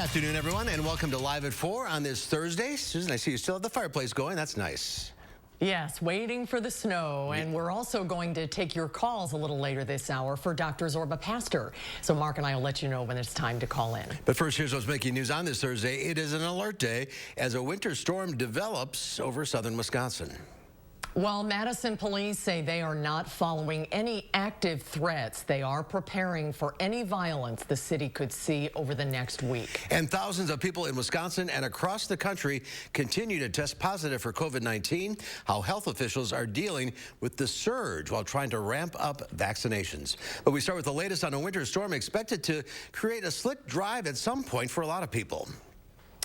afternoon, everyone, and welcome to Live at 4 on this Thursday. Susan, I see you still have the fireplace going. That's nice. Yes, waiting for the snow, and we're also going to take your calls a little later this hour for Dr. Zorba Pastor. So Mark and I will let you know when it's time to call in. But first, here's what's making news on this Thursday. It is an alert day as a winter storm develops over southern Wisconsin. While Madison police say they are not following any active threats, they are preparing for any violence the city could see over the next week. And thousands of people in Wisconsin and across the country continue to test positive for COVID-19, how health officials are dealing with the surge while trying to ramp up vaccinations. But we start with the latest on a winter storm expected to create a slick drive at some point for a lot of people.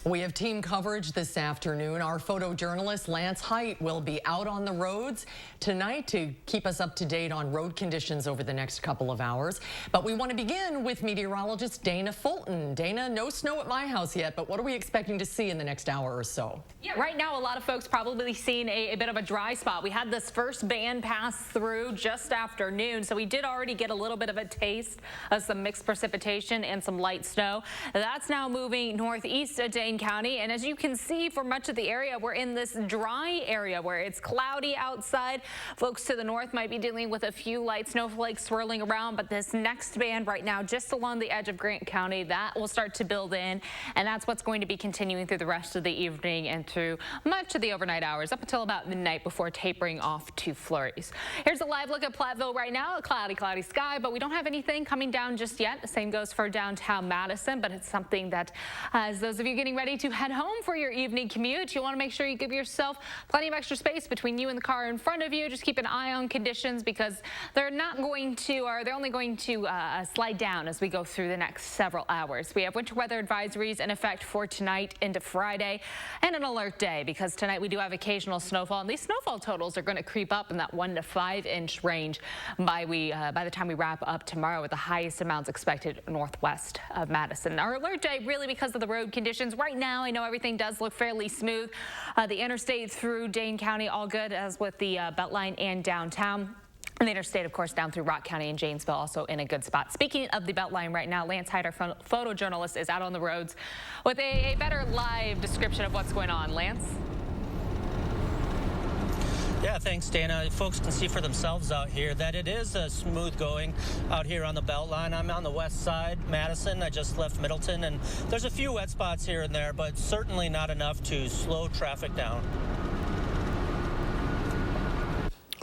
We have team coverage this afternoon. Our photojournalist Lance Height will be out on the roads tonight to keep us up to date on road conditions over the next couple of hours. But we want to begin with meteorologist Dana Fulton. Dana, no snow at my house yet, but what are we expecting to see in the next hour or so? Yeah, right now a lot of folks probably seeing a bit of a dry spot. We had this first band pass through just after noon, so we did already get a little bit of a taste of some mixed precipitation and some light snow. That's now moving northeast of Dane County, and as you can see, for much of the area, we're in this dry area where it's cloudy outside. Folks to the north might be dealing with a few light snowflakes swirling around, but this next band right now just along the edge of Grant County, that will start to build in, and that's what's going to be continuing through the rest of the evening and through much of the overnight hours up until about midnight before tapering off to flurries. Here's a live look at Platteville right now. A cloudy sky, but we don't have anything coming down just yet. The same goes for downtown Madison, but it's something that, as those of you getting ready to head home for your evening commute, you want to make sure you give yourself plenty of extra space between you and the car in front of you. Just keep an eye on conditions because they're not going to, or they're only going to slide down as we go through the next several hours. We have winter weather advisories in effect for tonight into Friday and an alert day because tonight we do have occasional snowfall, and these snowfall totals are going to creep up in that 1 to 5 inch range by the time we wrap up tomorrow, with the highest amounts expected northwest of Madison. Our alert day really because of the road conditions. Right now I know everything does look fairly smooth. The interstate through Dane County all good, as with the Beltline and downtown. And the interstate, of course, down through Rock County and Janesville, also in a good spot. Speaking of the Beltline right now, Lance Height, our photojournalist, is out on the roads with a better live description of what's going on. Lance? Yeah, thanks, Dana. Folks can see for themselves out here that it is smooth going out here on the Beltline. I'm on the west side, Madison. I just left Middleton, and there's a few wet spots here and there, but certainly not enough to slow traffic down.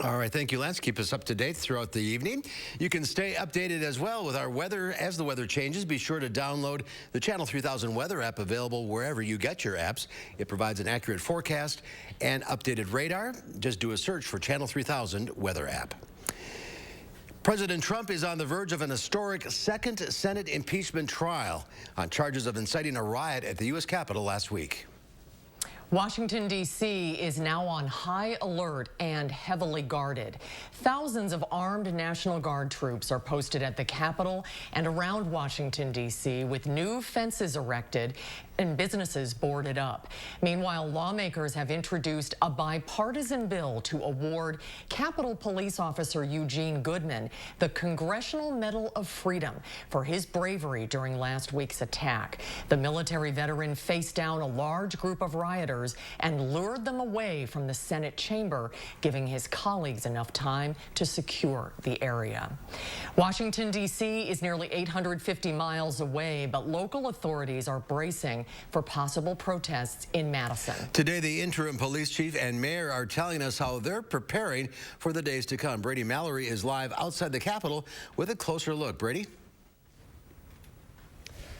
All right, thank you, Lance. Keep us up to date throughout the evening. You can stay updated as well with our weather as the weather changes. Be sure to download the Channel 3000 weather app, available wherever you get your apps. It provides an accurate forecast and updated radar. Just do a search for Channel 3000 weather app. President Trump is on the verge of an historic second Senate impeachment trial on charges of inciting a riot at the U.S. Capitol last week. Washington, D.C. is now on high alert and heavily guarded. Thousands of armed National Guard troops are posted at the Capitol and around Washington, D.C., with new fences erected and businesses boarded up. Meanwhile, lawmakers have introduced a bipartisan bill to award Capitol Police Officer Eugene Goodman the Congressional Medal of Freedom for his bravery during last week's attack. The military veteran faced down a large group of rioters and lured them away from the Senate chamber, giving his colleagues enough time to secure the area. Washington, D.C. is nearly 850 miles away, but local authorities are bracing for possible protests in Madison. Today, the interim police chief and mayor are telling us how they're preparing for the days to come. Brady Mallory is live outside the Capitol with a closer look. Brady?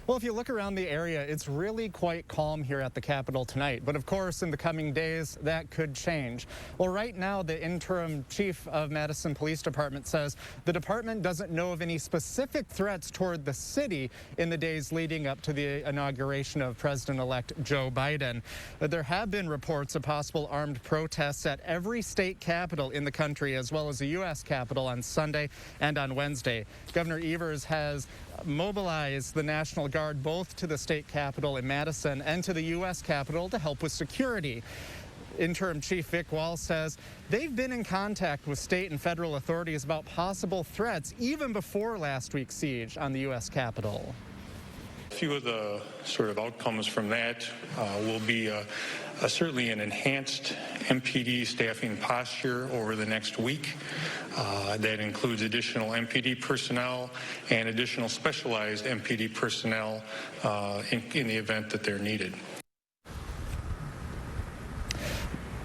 Well, if you look around the area, it's really quite calm here at the Capitol tonight. But of course, in the coming days, that could change. Well, right now, the interim chief of Madison Police Department says the department doesn't know of any specific threats toward the city in the days leading up to the inauguration of President-elect Joe Biden. There have been reports of possible armed protests at every state capitol in the country, as well as the U.S. Capitol on Sunday and on Wednesday. Governor Evers has mobilized the National Guard both to the state capitol in Madison and to the U.S. Capitol to help with security. Interim Chief Vic Wall says they've been in contact with state and federal authorities about possible threats even before last week's siege on the U.S. Capitol. A few of the sort of outcomes from that will be certainly an enhanced MPD staffing posture over the next week. That includes additional MPD personnel and additional specialized MPD personnel in the event that they're needed.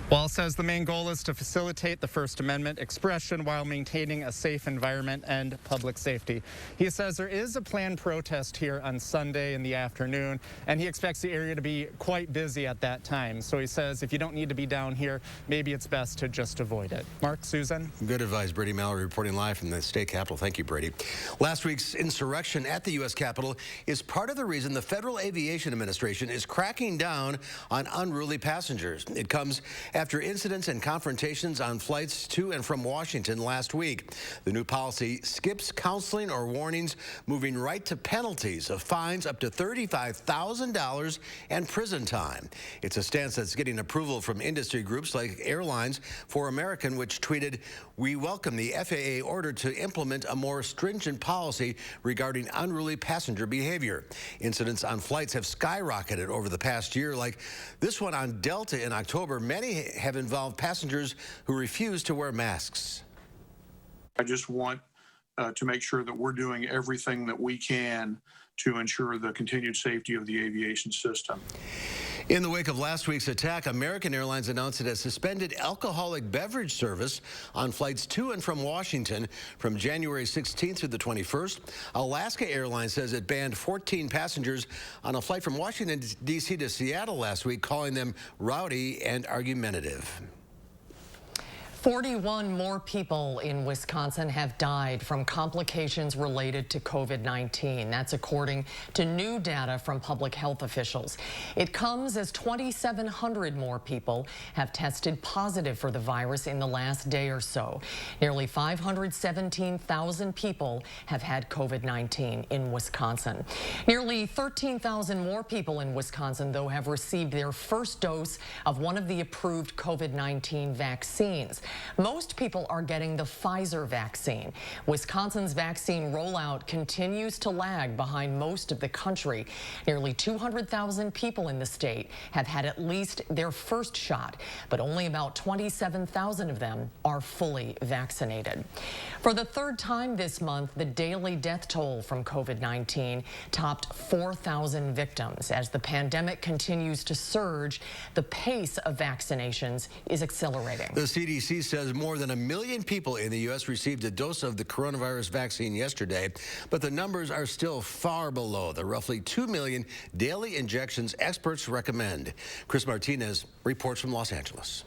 Wall says the main goal is to facilitate the First Amendment expression while maintaining a safe environment and public safety. He says there is a planned protest here on Sunday in the afternoon, and he expects the area to be quite busy at that time. So he says if you don't need to be down here, maybe it's best to just avoid it. Mark, Susan? Good advice. Brady Mallory reporting live from the state capitol. Thank you, Brady. Last week's insurrection at the U.S. Capitol is part of the reason the Federal Aviation Administration is cracking down on unruly passengers. It comes after incidents and confrontations on flights to and from Washington last week. The new policy skips counseling or warnings, moving right to penalties of fines up to $35,000 and prison time. It's a stance that's getting approval from industry groups like Airlines for American, which tweeted, "We welcome the FAA order to implement a more stringent policy regarding unruly passenger behavior. Incidents on flights have skyrocketed over the past year, like this one on Delta in October. Many have involved passengers who refuse to wear masks." I just want to make sure that we're doing everything that we can to ensure the continued safety of the aviation system. In the wake of last week's attack, American Airlines announced it has suspended alcoholic beverage service on flights to and from Washington from January 16th through the 21st. Alaska Airlines says it banned 14 passengers on a flight from Washington, D.C. to Seattle last week, calling them rowdy and argumentative. 41 more people in Wisconsin have died from complications related to COVID-19. That's according to new data from public health officials. It comes as 2,700 more people have tested positive for the virus in the last day or so. Nearly 517,000 people have had COVID-19 in Wisconsin. Nearly 13,000 more people in Wisconsin, though, have received their first dose of one of the approved COVID-19 vaccines. Most people are getting the Pfizer vaccine. Wisconsin's vaccine rollout continues to lag behind most of the country. Nearly 200,000 people in the state have had at least their first shot, but only about 27,000 of them are fully vaccinated. For the third time this month, the daily death toll from COVID-19 topped 4,000 victims. As the pandemic continues to surge, the pace of vaccinations is accelerating. The CDC says more than 1 million people in the U.S. received a dose of the coronavirus vaccine yesterday, but the numbers are still far below the roughly 2 million daily injections experts recommend. Chris Martinez reports from Los Angeles.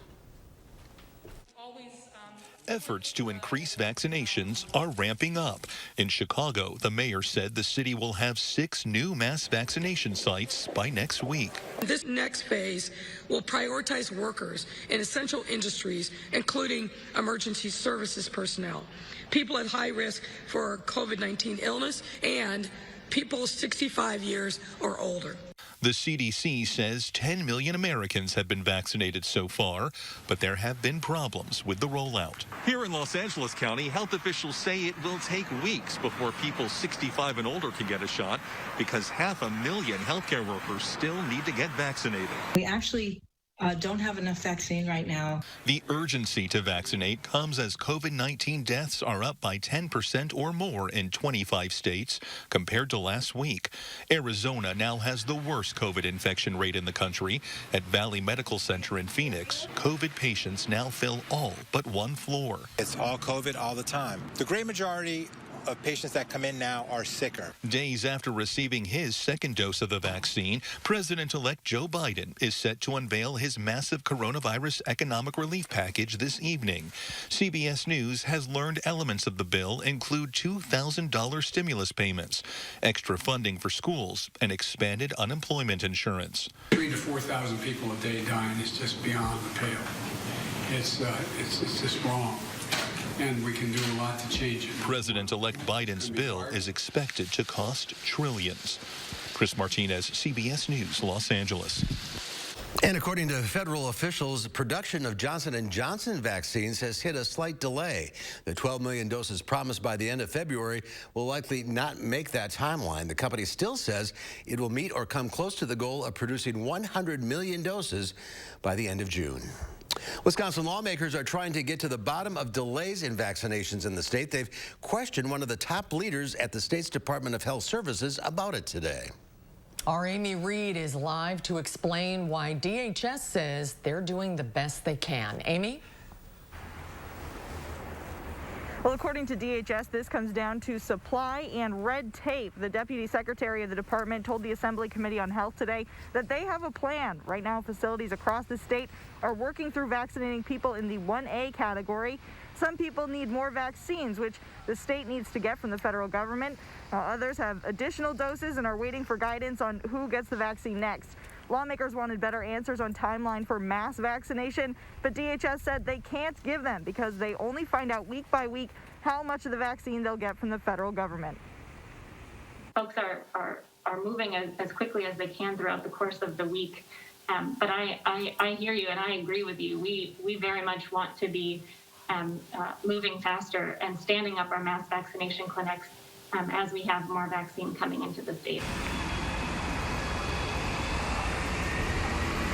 Efforts to increase vaccinations are ramping up. In Chicago, the mayor said the city will have 6 new mass vaccination sites by next week. This next phase will prioritize workers in essential industries, including emergency services personnel, people at high risk for COVID-19 illness, and people 65 years or older. The CDC says 10 million Americans have been vaccinated so far, but there have been problems with the rollout. Here in Los Angeles County, health officials say it will take weeks before people 65 and older can get a shot because 500,000 healthcare workers still need to get vaccinated. We actually don't have enough vaccine right now. The urgency to vaccinate comes as COVID-19 deaths are up by 10% or more in 25 states compared to last week. Arizona now has the worst COVID infection rate in the country. At Valley Medical Center in Phoenix, COVID patients now fill all but one floor. It's all COVID all the time. The great majority of patients that come in now are sicker. Days after receiving his second dose of the vaccine, President-elect Joe Biden is set to unveil his massive coronavirus economic relief package this evening. CBS News has learned elements of the bill include $2,000 stimulus payments, extra funding for schools, and expanded unemployment insurance. 3,000 to 4,000 people a day dying is just beyond the pale. It's just wrong. And we can do a lot to change it. President-elect Biden's bill is expected to cost trillions. Chris Martinez, CBS News, Los Angeles. And according to federal officials, production of Johnson & Johnson vaccines has hit a slight delay. The 12 million doses promised by the end of February will likely not make that timeline. The company still says it will meet or come close to the goal of producing 100 million doses by the end of June. Wisconsin lawmakers are trying to get to the bottom of delays in vaccinations in the state. They've questioned one of the top leaders at the state's Department of Health Services about it today. Our Amy Reed is live to explain why DHS says they're doing the best they can. Amy? Well, according to DHS, this comes down to supply and red tape. The Deputy Secretary of the department told the Assembly Committee on Health today that they have a plan. Right now, facilities across the state are working through vaccinating people in the 1A category. Some people need more vaccines, which the state needs to get from the federal government. Others have additional doses and are waiting for guidance on who gets the vaccine next. Lawmakers wanted better answers on timeline for mass vaccination, but DHS said they can't give them because they only find out week by week how much of the vaccine they'll get from the federal government. Folks are moving as quickly as they can throughout the course of the week. But I hear you and I agree with you. We very much want to be moving faster and standing up our mass vaccination clinics as we have more vaccine coming into the state.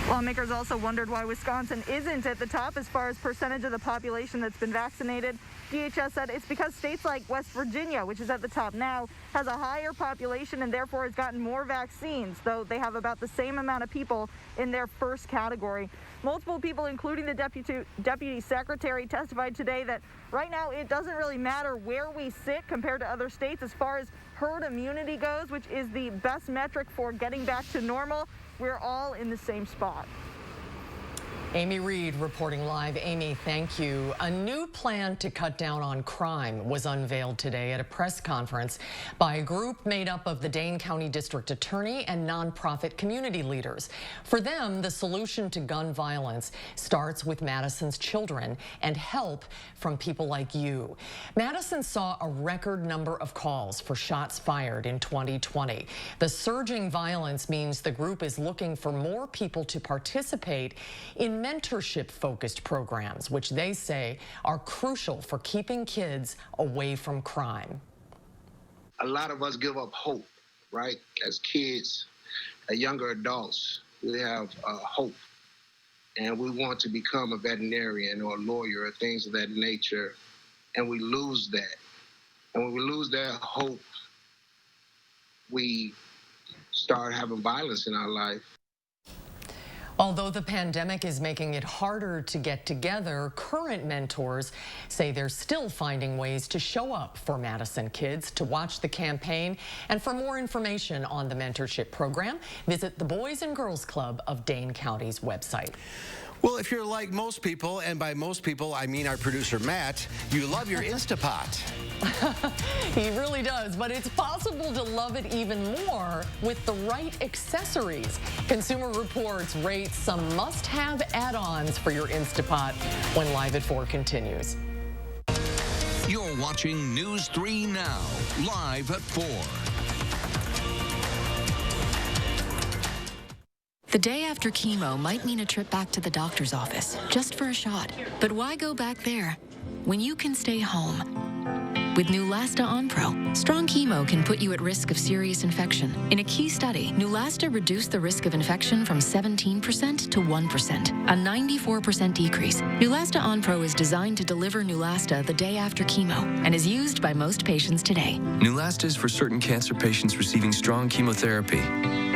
Lawmakers also wondered why Wisconsin isn't at the top as far as percentage of the population that's been vaccinated. DHS said it's because states like West Virginia, which is at the top now, has a higher population and therefore has gotten more vaccines, though they have about the same amount of people in their first category. Multiple people, including the Deputy Secretary, testified today that right now it doesn't really matter where we sit compared to other states as far as herd immunity goes, which is the best metric for getting back to normal. We're all in the same spot. Amy Reed reporting live. Amy, thank you. A new plan to cut down on crime was unveiled today at a press conference by a group made up of the Dane County District Attorney and nonprofit community leaders. For them, the solution to gun violence starts with Madison's children and help from people like you. Madison saw a record number of calls for shots fired in 2020. The surging violence means the group is looking for more people to participate in mentorship-focused programs, which they say are crucial for keeping kids away from crime. A lot of us give up hope, right? As kids, as younger adults, we have hope. And we want to become a veterinarian or a lawyer or things of that nature, and we lose that. And when we lose that hope, we start having violence in our life. Although the pandemic is making it harder to get together, current mentors say they're still finding ways to show up for Madison kids. To watch the campaign and for more information on the mentorship program, visit the Boys and Girls Club of Dane County's website. Well, if you're like most people, and by most people I mean our producer Matt, you love your Instapot. He really does, but it's possible to love it even more with the right accessories. Consumer Reports rates some must-have add-ons for your Instapot when Live at 4 continues. You're watching News 3 Now, Live at 4. The day after chemo might mean a trip back to the doctor's office, just for a shot. But why go back there when you can stay home? With Neulasta Onpro, strong chemo can put you at risk of serious infection. In a key study, Neulasta reduced the risk of infection from 17% to 1%, a 94% decrease. Neulasta Onpro is designed to deliver Neulasta the day after chemo and is used by most patients today. Neulasta is for certain cancer patients receiving strong chemotherapy.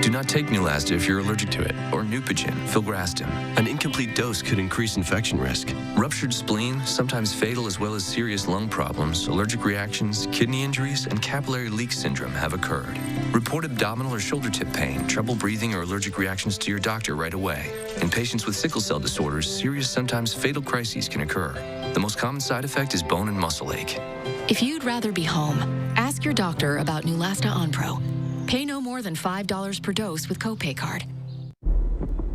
Do not take Neulasta if you're allergic to it, or Neupogen, filgrastim. An incomplete dose could increase infection risk. Ruptured spleen, sometimes fatal, as well as serious lung problems, allergic reactions, kidney injuries, and capillary leak syndrome have occurred. Report abdominal or shoulder tip pain, trouble breathing, or allergic reactions to your doctor right away. In patients with sickle cell disorders, serious, sometimes fatal crises can occur. The most common side effect is bone and muscle ache. If you'd rather be home, ask your doctor about Neulasta Onpro. Pay no more than $5 per dose with copay card.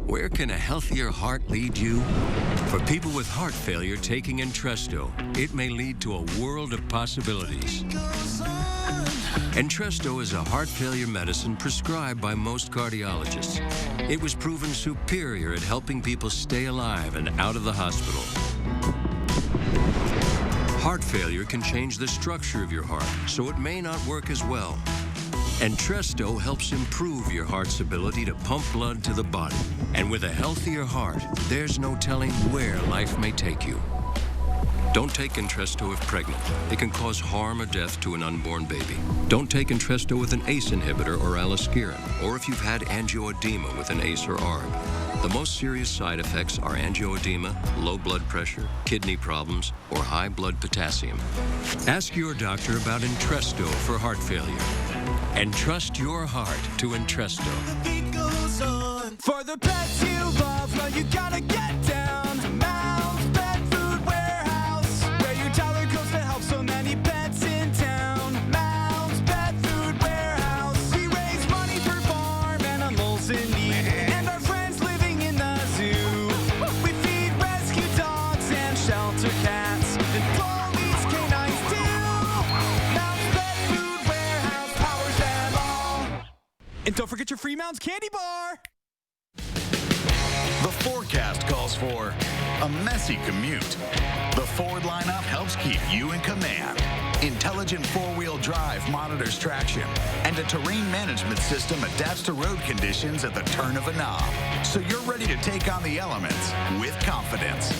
Where can a healthier heart lead you? For people with heart failure taking Entresto, it may lead to a world of possibilities. Entresto is a heart failure medicine prescribed by most cardiologists. It was proven superior at helping people stay alive and out of the hospital. Heart failure can change the structure of your heart, so it may not work as well. Entresto helps improve your heart's ability to pump blood to the body. And with a healthier heart, there's no telling where life may take you. Don't take Entresto if pregnant. It can cause harm or death to an unborn baby. Don't take Entresto with an ACE inhibitor or aliskiren, or if you've had angioedema with an ACE or ARB. The most serious side effects are angioedema, low blood pressure, kidney problems, or high blood potassium. Ask your doctor about Entresto for heart failure. And trust your heart to Entresto. The beat goes on. For the pets you love, now you gotta get down to Mouse Pet Food Warehouse, where your Tyler goes to help so many pets in town. Mouse Pet Food Warehouse. We raise money for farm animals in need and our friends living in the zoo. We feed rescue dogs and shelter cats and police canines too. Mouse Pet Food Warehouse powers them all. And don't forget your free Mounds candy bar. The forecast calls for a messy commute. The Ford lineup helps keep you in command. Intelligent four-wheel drive monitors traction, and a terrain management system adapts to road conditions at the turn of a knob, so you're ready to take on the elements with confidence.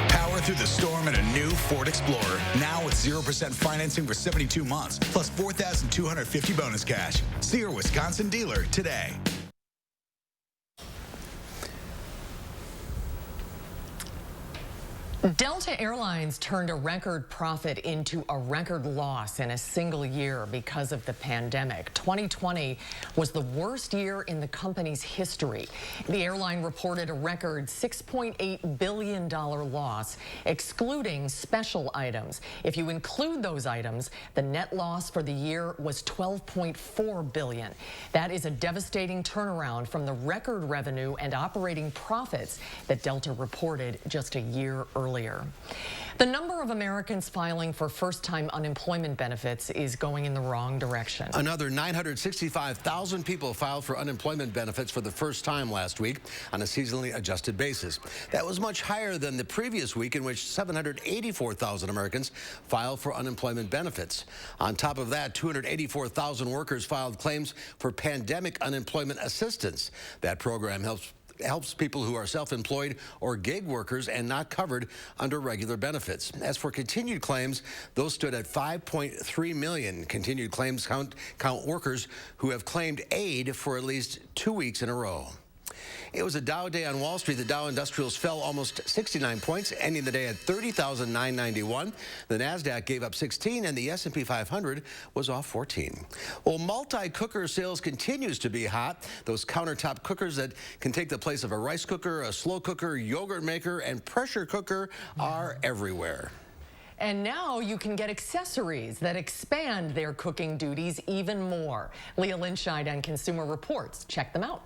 Power through the storm in a new Ford Explorer, now with 0% financing for 72 months, plus $4,250 bonus cash. See your Wisconsin dealer today. Delta Airlines turned a record profit into a record loss in a single year because of the pandemic. 2020 was the worst year in the company's history. The airline reported a record $6.8 billion loss, excluding special items. If you include those items, the net loss for the year was $12.4 billion. That is a devastating turnaround from the record revenue and operating profits that Delta reported just a year earlier. The number of Americans filing for first-time unemployment benefits is going in the wrong direction. Another 965,000 people filed for unemployment benefits for the first time last week on a seasonally adjusted basis. That was much higher than the previous week, in which 784,000 Americans filed for unemployment benefits. On top of that, 284,000 workers filed claims for pandemic unemployment assistance. That program helps people who are self-employed or gig workers and not covered under regular benefits. As for continued claims, those stood at 5.3 million. Continued claims count workers who have claimed aid for at least 2 weeks in a row. It was a Dow day on Wall Street. The Dow Industrials fell almost 69 points, ending the day at 30,991. The Nasdaq gave up 16, and the S&P 500 was off 14. Well, multi-cooker sales continues to be hot. Those countertop cookers that can take the place of a rice cooker, a slow cooker, yogurt maker, and pressure cooker are everywhere. And now you can get accessories that expand their cooking duties even more. Leah Linscheid on Consumer Reports. Check them out.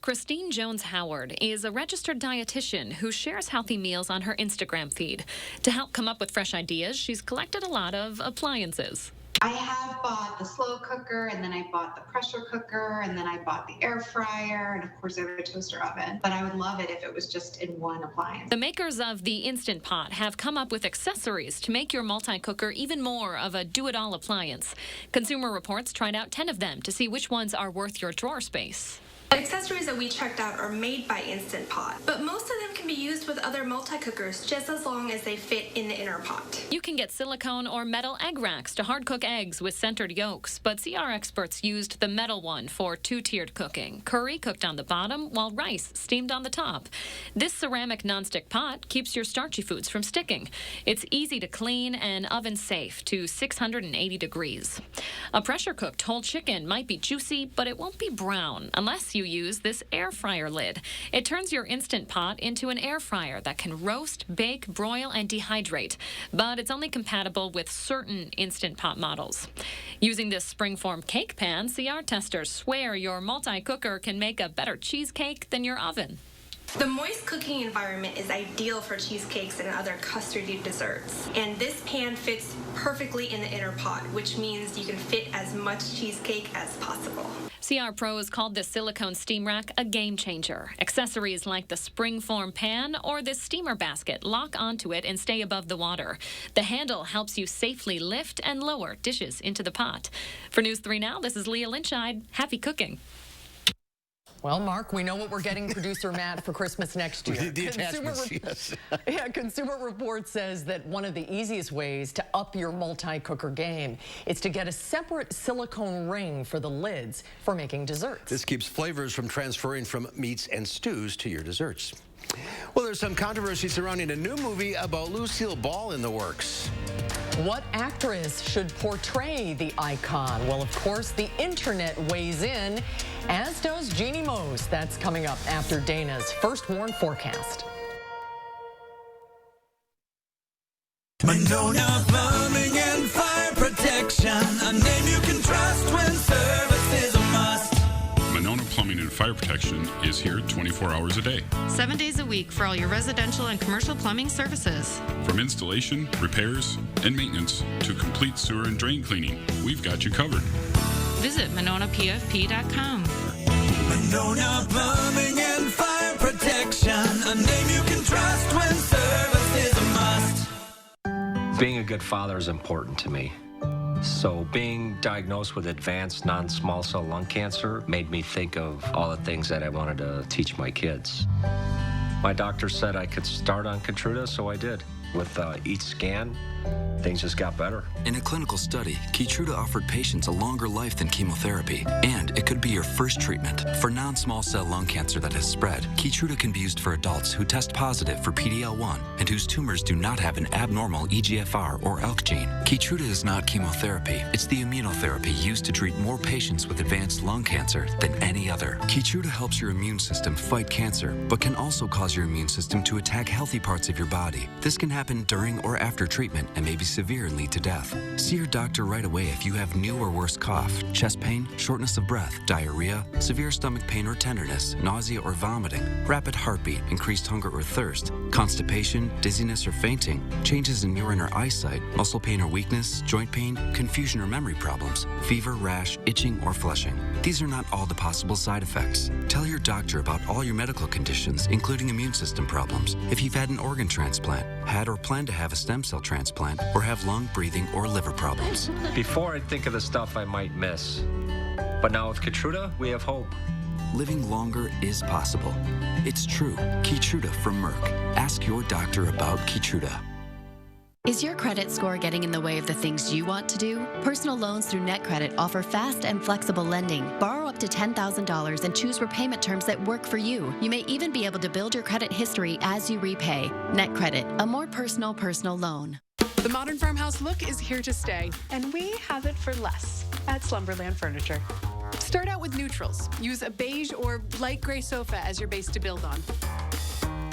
Christine Jones-Howard is a registered dietitian who shares healthy meals on her Instagram feed. To help come up with fresh ideas, she's collected a lot of appliances. I have bought the slow cooker, and then I bought the pressure cooker, and then I bought the air fryer, and of course I have a toaster oven. But I would love it if it was just in one appliance. The makers of the Instant Pot have come up with accessories to make your multi-cooker even more of a do-it-all appliance. Consumer Reports tried out 10 of them to see which ones are worth your drawer space. The accessories that we checked out are made by Instant Pot, but most of them can be used with other multi-cookers just as long as they fit in the inner pot. You can get silicone or metal egg racks to hard cook eggs with centered yolks, but CR experts used the metal one for two-tiered cooking. Curry cooked on the bottom while rice steamed on the top. This ceramic nonstick pot keeps your starchy foods from sticking. It's easy to clean and oven safe to 680 degrees. A pressure-cooked whole chicken might be juicy, but it won't be brown unless you use this air fryer lid. It turns your Instant Pot into an air fryer that can roast, bake, broil, and dehydrate, but it's only compatible with certain Instant Pot models. Using this springform cake pan, CR testers swear your multi-cooker can make a better cheesecake than your oven. The moist cooking environment is ideal for cheesecakes and other custardy desserts. And this pan fits perfectly in the inner pot, which means you can fit as much cheesecake as possible. CR pros called this silicone steam rack a game changer. Accessories like the springform pan or this steamer basket lock onto it and stay above the water. The handle helps you safely lift and lower dishes into the pot. For News 3 Now, this is Leah Lynchide. Happy cooking. Well, Mark, we know what we're getting producer Matt for Christmas next year. The attachments, yes. Consumer Report says that one of the easiest ways to up your multi-cooker game is to get a separate silicone ring for the lids for making desserts. This keeps flavors from transferring from meats and stews to your desserts. Well, there's some controversy surrounding a new movie about Lucille Ball in the works. What actress should portray the icon? Well, of course, the internet weighs in, as does Jeannie Mose. That's coming up after Dana's First Warn forecast. Monona Plumbing and Fire Protection, a name you can trust when service is a must. Monona Plumbing and Fire Protection is here 24 hours a day. 7 days a week for all your residential and commercial plumbing services. From installation, repairs, and maintenance to complete sewer and drain cleaning, we've got you covered. Visit MononaPFP.com. Monona Plumbing and Fire Protection, a name you can trust when service is a must. Being a good father is important to me. So being diagnosed with advanced non-small cell lung cancer made me think of all the things that I wanted to teach my kids. My doctor said I could start on Keytruda, so I did. With each scan, things just got better. In a clinical study, Keytruda offered patients a longer life than chemotherapy, and it could be your first treatment. For non-small cell lung cancer that has spread, Keytruda can be used for adults who test positive for PD-L1 and whose tumors do not have an abnormal EGFR or ALK gene. Keytruda is not chemotherapy. It's the immunotherapy used to treat more patients with advanced lung cancer than any other. Keytruda helps your immune system fight cancer, but can also cause your immune system to attack healthy parts of your body. This can happen during or after treatment and may be severe and lead to death. See your doctor right away if you have new or worse cough, chest pain, shortness of breath, diarrhea, severe stomach pain or tenderness, nausea or vomiting, rapid heartbeat, increased hunger or thirst, constipation, dizziness or fainting, changes in urine or eyesight, muscle pain or weakness, joint pain, confusion or memory problems, fever, rash, itching, or flushing. These are not all the possible side effects. Tell your doctor about all your medical conditions, including immune system problems. If you've had an organ transplant, had or plan to have a stem cell transplant, or have lung, breathing, or liver problems. Before, I'd think of the stuff I might miss. But now with Keytruda, we have hope. Living longer is possible. It's true. Keytruda from Merck. Ask your doctor about Keytruda. Is your credit score getting in the way of the things you want to do? Personal loans through NetCredit offer fast and flexible lending. Borrow up to $10,000 and choose repayment terms that work for you. You may even be able to build your credit history as you repay. NetCredit, a more personal loan. The modern farmhouse look is here to stay, and we have it for less at Slumberland Furniture. Start out with neutrals. Use a beige or light gray sofa as your base to build on.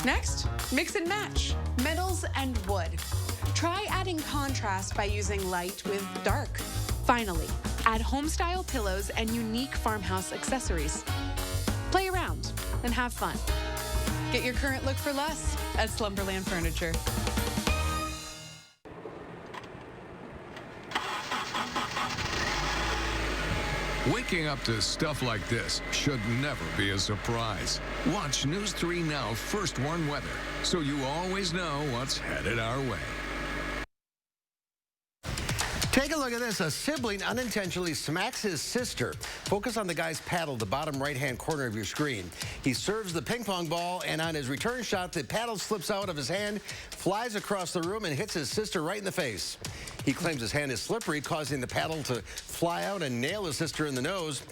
Next, mix and match metals and wood. Try adding contrast by using light with dark. Finally, add home-style pillows and unique farmhouse accessories. Play around and have fun. Get your current look for less at Slumberland Furniture. Waking up to stuff like this should never be a surprise. Watch News 3 Now First Warn Weather, so you always know what's headed our way. Take a look at this. A sibling unintentionally smacks his sister. Focus on the guy's paddle, the bottom right-hand corner of your screen. He serves the ping pong ball, and on his return shot, the paddle slips out of his hand, flies across the room, and hits his sister right in the face. He claims his hand is slippery, causing the paddle to fly out and nail his sister in the nose.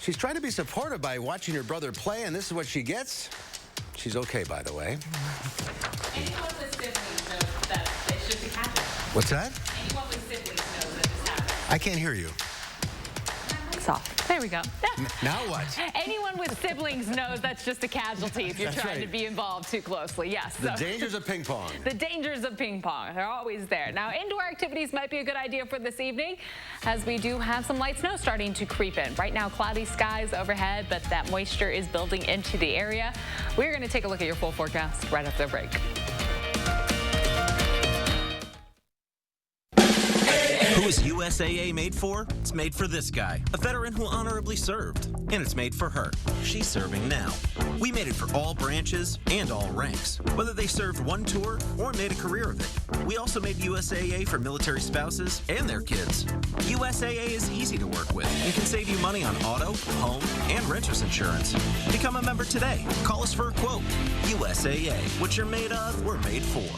She's trying to be supportive by watching her brother play, and this is what she gets. She's okay, by the way. Anyone with siblings knows that it should be happening. What's that? Anyone with siblings knows that this happens. I can't hear you. Soft. There we go. we go. Now what? Anyone with siblings knows that's just a casualty if you're That's trying right. to be involved too closely. Yes. The dangers of ping pong. The dangers of ping pong. They're always there. Now, indoor activities might be a good idea for this evening, as we do have some light snow starting to creep in. Right now, cloudy skies overhead, but that moisture is building into the area. We're going to take a look at your full forecast right after the break. Who is USAA made for? It's made for this guy, a veteran who honorably served. And it's made for her. She's serving now. We made it for all branches and all ranks, whether they served one tour or made a career of it. We also made USAA for military spouses and their kids. USAA is easy to work with and can save you money on auto, home, and renter's insurance. Become a member today. Call us for a quote. USAA. What you're made of, we're made for.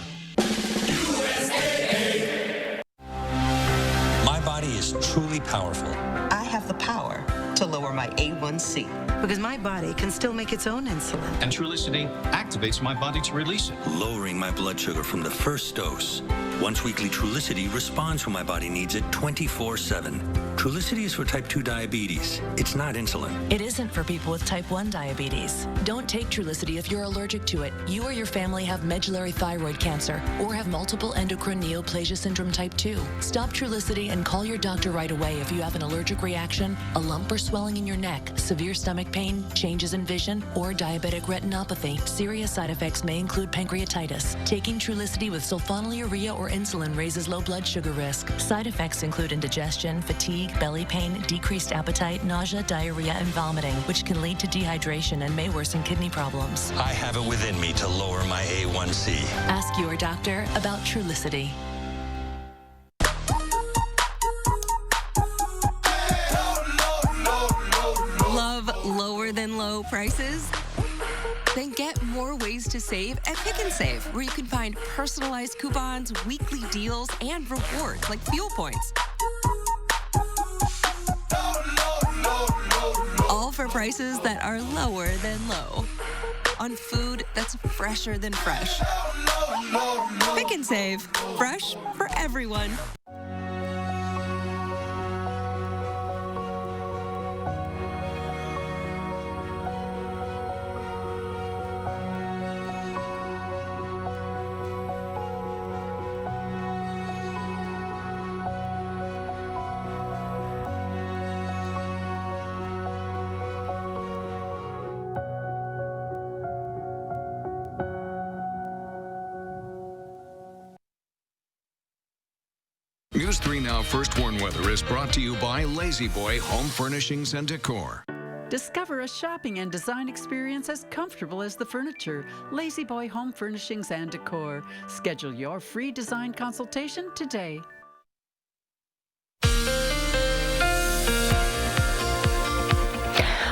My body is truly powerful. I have the power to lower my A1C. Because my body can still make its own insulin. And Trulicity activates my body to release it. Lowering my blood sugar from the first dose. Once weekly Trulicity responds when my body needs it 24/7. Trulicity is for type 2 diabetes. It's not insulin. It isn't for people with type 1 diabetes. Don't take Trulicity if you're allergic to it. You or your family have medullary thyroid cancer or have multiple endocrine neoplasia syndrome type 2. Stop Trulicity and call your doctor right away if you have an allergic reaction, a lump or swelling in your neck, severe stomach pain, changes in vision, or diabetic retinopathy. Serious side effects may include pancreatitis. Taking Trulicity with sulfonylurea or insulin raises low blood sugar risk. Side effects include indigestion, fatigue, belly pain, decreased appetite, nausea, diarrhea, and vomiting, which can lead to dehydration and may worsen kidney problems. I have it within me to lower my A1C. Ask your doctor about Trulicity. Love lower than low prices? Then get more ways to save at Pick and Save, where you can find personalized coupons, weekly deals, and rewards like fuel points. All for prices that are lower than low. On food that's fresher than fresh. Pick and Save. Fresh for everyone. News 3 Now First Warn Weather is brought to you by Lazy Boy Home Furnishings and Decor. Discover a shopping and design experience as comfortable as the furniture. Lazy Boy Home Furnishings and Decor. Schedule your free design consultation today.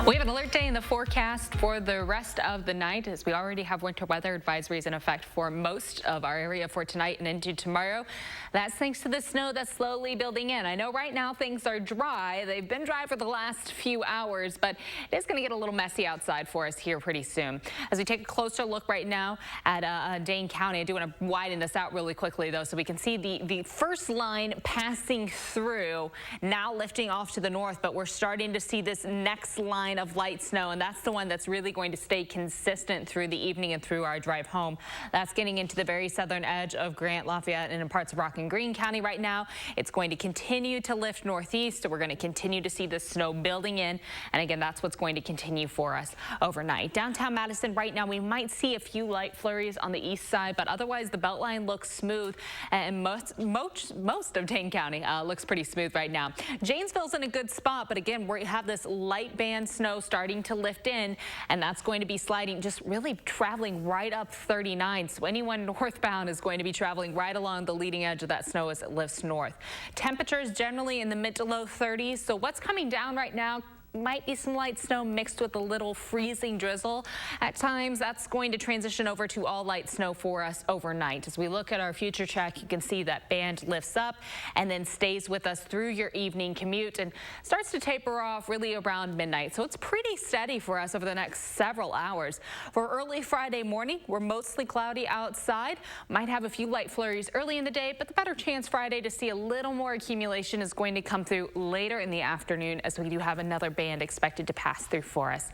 We have an alert day in the forecast for the rest of the night, as we already have winter weather advisories in effect for most of our area for tonight and into tomorrow. That's thanks to the snow that's slowly building in. I know right now things are dry. They've been dry for the last few hours, but it is going to get a little messy outside for us here pretty soon. As we take a closer look right now at Dane County, I do want to widen this out really quickly, though, so we can see the first line passing through, now lifting off to the north, but we're starting to see this next line of light snow, and that's the one that's really going to stay consistent through the evening and through our drive home. That's getting into the very southern edge of Grant, Lafayette, and in parts of Rock and Greene County right now. It's going to continue to lift northeast. We're going to continue to see the snow building in, and again, that's what's going to continue for us overnight. Downtown Madison right now, we might see a few light flurries on the east side, but otherwise the Beltline looks smooth, and most of Dane County looks pretty smooth right now. Janesville's in a good spot, but again, we have this light band snow starting to lift in, and that's going to be sliding, just really traveling right up 39. So anyone northbound is going to be traveling right along the leading edge of that snow as it lifts north. Temperatures generally in the mid to low 30s. So what's coming down right now might be some light snow mixed with a little freezing drizzle. At times, that's going to transition over to all light snow for us overnight. As we look at our future track, you can see that band lifts up and then stays with us through your evening commute and starts to taper off really around midnight. So it's pretty steady for us over the next several hours. For early Friday morning, we're mostly cloudy outside. Might have a few light flurries early in the day, but the better chance Friday to see a little more accumulation is going to come through later in the afternoon, as we do have another band band expected to pass through for us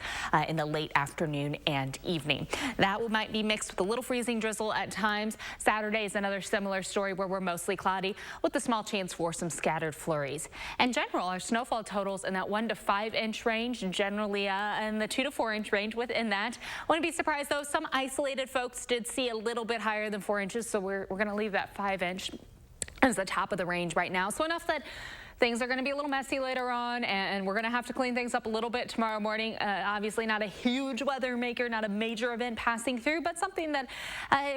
in the late afternoon and evening. That might be mixed with a little freezing drizzle at times. Saturday is another similar story where we're mostly cloudy with a small chance for some scattered flurries. In general, our snowfall totals in that 1 to 5 inch range, generally in the 2 to 4 inch range within that. Wouldn't be surprised though, some isolated folks did see a little bit higher than 4 inches, so we're going to leave that 5 inch as the top of the range right now. So enough that things are going to be a little messy later on, and we're going to have to clean things up a little bit tomorrow morning. Obviously not a huge weather maker, not a major event passing through, but something that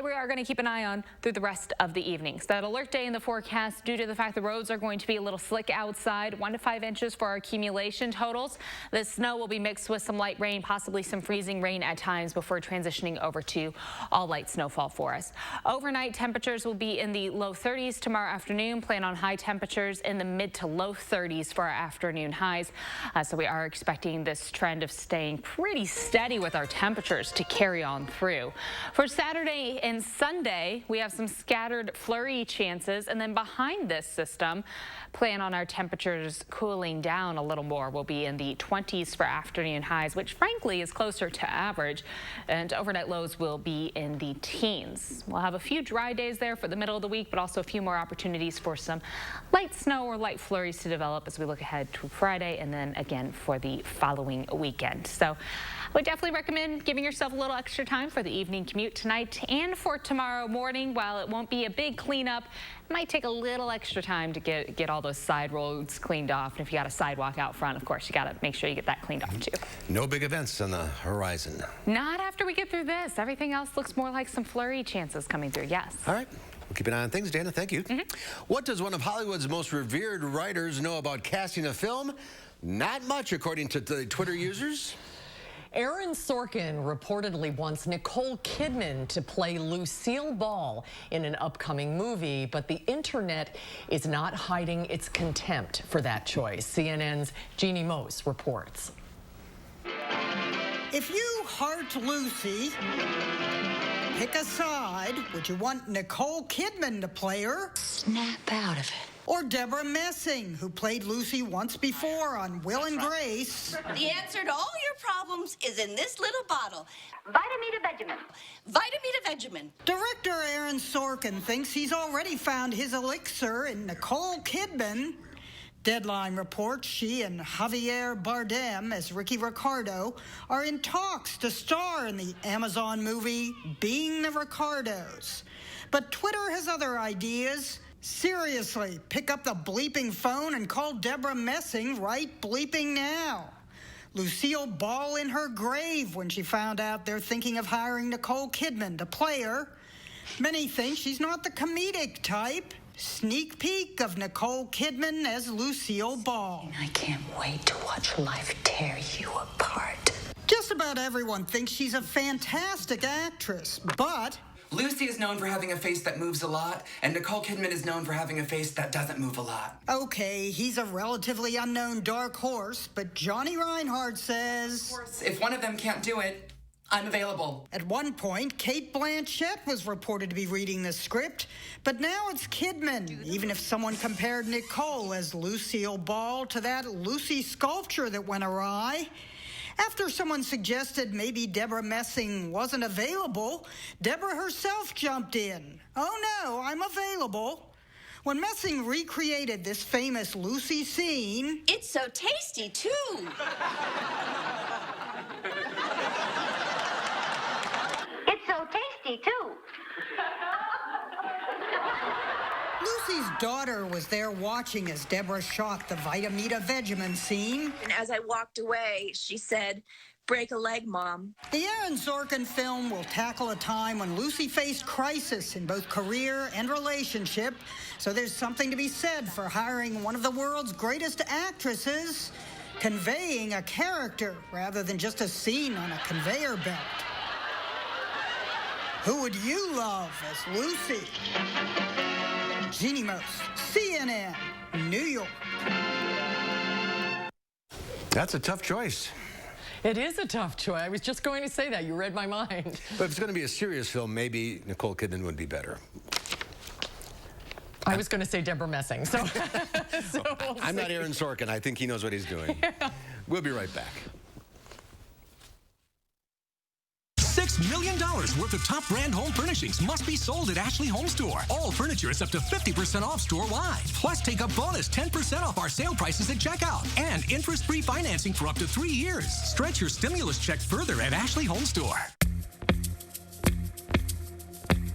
we are going to keep an eye on through the rest of the evening. So that alert day in the forecast, due to the fact the roads are going to be a little slick outside, 1 to 5 inches for our accumulation totals. The snow will be mixed with some light rain, possibly some freezing rain at times before transitioning over to all light snowfall for us. Overnight temperatures will be in the low 30s tomorrow afternoon. Plan on high temperatures in the mid to low 30s for our afternoon highs. So we are expecting this trend of staying pretty steady with our temperatures to carry on through. For Saturday and Sunday, we have some scattered flurry chances, and then behind this system, plan on our temperatures cooling down a little more. We'll be in the 20s for afternoon highs, which frankly is closer to average, and overnight lows will be in the teens. We'll have a few dry days there for the middle of the week, but also a few more opportunities for some light snow or light flurries to develop as we look ahead to Friday and then again for the following weekend. So I would definitely recommend giving yourself a little extra time for the evening commute tonight and for tomorrow morning. While it won't be a big cleanup, it might take a little extra time to get all those side roads cleaned off. And if you got a sidewalk out front, of course, you got to make sure you get that cleaned off too. No big events on the horizon. Not after we get through this. Everything else looks more like some flurry chances coming through. Yes. All right. We'll keep an eye on things. Dana, thank you. What does one of Hollywood's most revered writers know about casting a film? Not much, according to the Twitter users. Aaron Sorkin reportedly wants Nicole Kidman to play Lucille Ball in an upcoming movie, but the internet is not hiding its contempt for that choice. CNN's Jeannie Mose reports. If you heart Lucy, pick a side. Would you want Nicole Kidman to play her? Snap out of it. Or Deborah Messing, who played Lucy once before on Will and Grace? The answer to all your problems is in this little bottle. Vitamita Vegemin. Director Aaron Sorkin thinks he's already found his elixir in Nicole Kidman. Deadline reports she and Javier Bardem as Ricky Ricardo are in talks to star in the Amazon movie Being the Ricardos. But Twitter has other ideas. Seriously, pick up the bleeping phone and call Deborah Messing right bleeping now. Lucille Ball in her grave when she found out they're thinking of hiring Nicole Kidman to play her. Many think she's not the comedic type. Sneak peek of Nicole Kidman as Lucille Ball. I can't wait to watch life tear you apart. Just about everyone thinks she's a fantastic actress, but Lucy is known for having a face that moves a lot, and Nicole Kidman is known for having a face that doesn't move a lot. Okay, he's a relatively unknown dark horse, but Johnny Reinhardt says, of course, if one of them can't do it, I'm available. At one point, Cate Blanchett was reported to be reading the script, but now it's Kidman, even if someone compared Nicole as Lucille Ball to that Lucy sculpture that went awry. After someone suggested maybe Deborah Messing wasn't available, Deborah herself jumped in. Oh no, I'm available. When Messing recreated this famous Lucy scene... It's so tasty, too. It's so tasty, too. Lucy's daughter was there watching as Deborah shot the Vitamita Vegemin scene. And as I walked away, she said, "Break a leg, Mom." The Aaron Sorkin film will tackle a time when Lucy faced crisis in both career and relationship, so there's something to be said for hiring one of the world's greatest actresses, conveying a character rather than just a scene on a conveyor belt. Who would you love as Lucy? Jeannie Mose, CNN, New York. That's a tough choice. It is a tough choice. I was just going to say that. You read my mind. But if it's going to be a serious film, maybe Nicole Kidman would be better. I was going to say Deborah Messing. So, I'm not Aaron Sorkin. I think he knows what he's doing. Yeah. We'll be right back. $6 million worth of top brand home furnishings must be sold at Ashley Home Store. All furniture is up to 50% off store-wide. Plus, take a bonus 10% off our sale prices at checkout. And interest-free financing for up to 3 years. Stretch your stimulus check further at Ashley Home Store.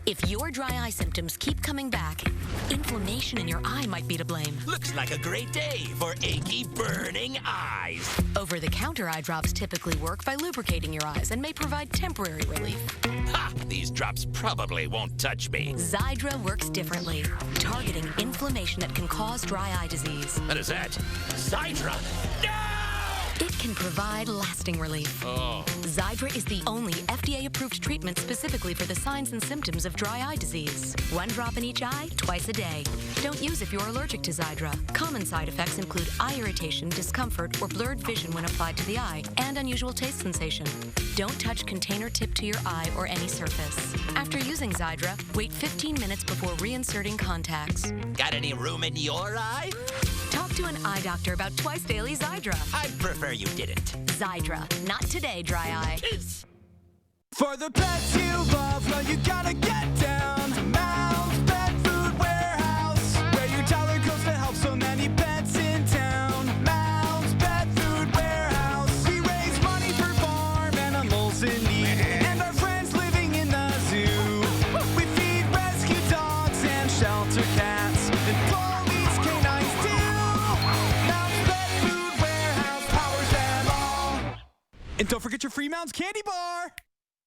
If your dry eye symptoms keep coming back, inflammation in your eye might be to blame. Looks like a great day for achy, burning eyes. Over-the-counter eye drops typically work by lubricating your eyes and may provide temporary relief. Ha! These drops probably won't touch me. Xiidra works differently, targeting inflammation that can cause dry eye disease. What is that? Xiidra? No! It can provide lasting relief. Oh. Xiidra is the only FDA-approved treatment specifically for the signs and symptoms of dry eye disease. 1 drop in each eye, twice a day. Don't use if you're allergic to Xiidra. Common side effects include eye irritation, discomfort, or blurred vision when applied to the eye, and unusual taste sensation. Don't touch container tip to your eye or any surface. After using Xiidra, wait 15 minutes before reinserting contacts. Got any room in your eye? Talk to an eye doctor about twice daily Xiidra. I'd prefer you didn't. Xiidra. Not today, dry eye. For the pets you love, well, you gotta get down to Mounds Pet Food Warehouse, where your toddler goes to help so many pets in town. Mounds Pet Food Warehouse. We raise money for farm animals in need and our friends living in the zoo. We feed rescue dogs and shelter cats and police canines too. Mounds Pet Food Warehouse powers them all. And don't forget your free Mounds candy bar.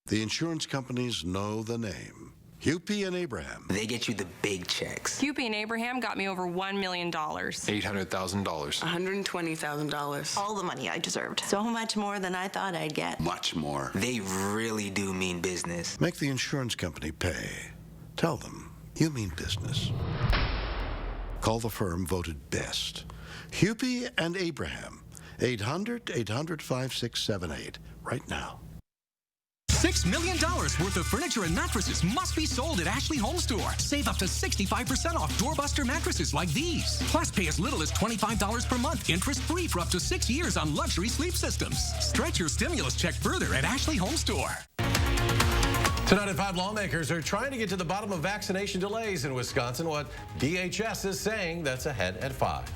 The insurance companies know the name. Hupy and Abraham. They get you the big checks. Hupy and Abraham got me over $1 million. $800,000. $120,000. All the money I deserved. So much more than I thought I'd get. Much more. They really do mean business. Make the insurance company pay. Tell them you mean business. Call the firm voted best. Hupy and Abraham. 800-800-5678. Right now. $6 million worth of furniture and mattresses must be sold at Ashley Home Store. Save up to 65% off doorbuster mattresses like these. Plus, pay as little as $25 per month, interest-free for up to 6 years on luxury sleep systems. Stretch your stimulus check further at Ashley Home Store. Tonight at 5, lawmakers are trying to get to the bottom of vaccination delays in Wisconsin. What DHS is saying, that's ahead at 5.